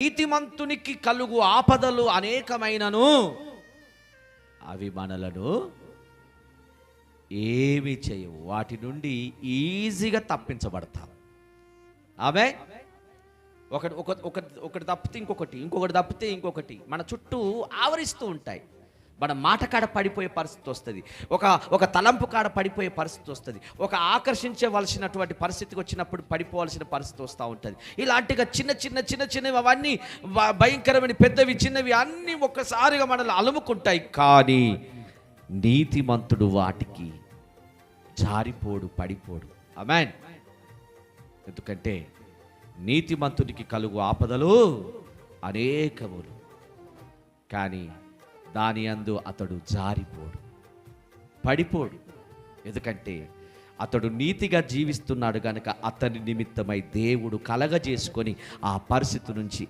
నీతిమంతునికి కలుగు ఆపదలు అనేకమైనను అవి మనలను ఏమి చేయవు, వాటి నుండి ఈజీగా తప్పించబడతాం. ఆమె ఒకటి ఒకటి తప్పితే ఇంకొకటి తప్పితే ఇంకొకటి మన చుట్టూ ఆవరిస్తూ ఉంటాయి. మన మాట కాడ పడిపోయే పరిస్థితి వస్తుంది, ఒక తలంపు కాడ పడిపోయే పరిస్థితి వస్తుంది, ఒక ఆకర్షించవలసినటువంటి పరిస్థితికి వచ్చినప్పుడు పడిపోవాల్సిన పరిస్థితి వస్తూ ఉంటుంది. ఇలాంటిగా చిన్నవి అవన్నీ భయంకరమైన పెద్దవి చిన్నవి అన్నీ ఒక్కసారిగా మనల్ని అలుముకుంటాయి. కానీ నీతిమంతుడు వాటికి జారిపోడు, పడిపోడు. ఆమేన్. ఎందుకంటే నీతిమంతుడికి కలుగు ఆపదలు అనేకములు, కానీ దాని యందు అతడు జారిపోడు, పడిపోడు. ఎందుకంటే అతడు నీతిగా జీవిస్తున్నాడు కనుక అతని నిమిత్తమై దేవుడు కలగజేసుకొని ఆ పరిస్థితి నుంచి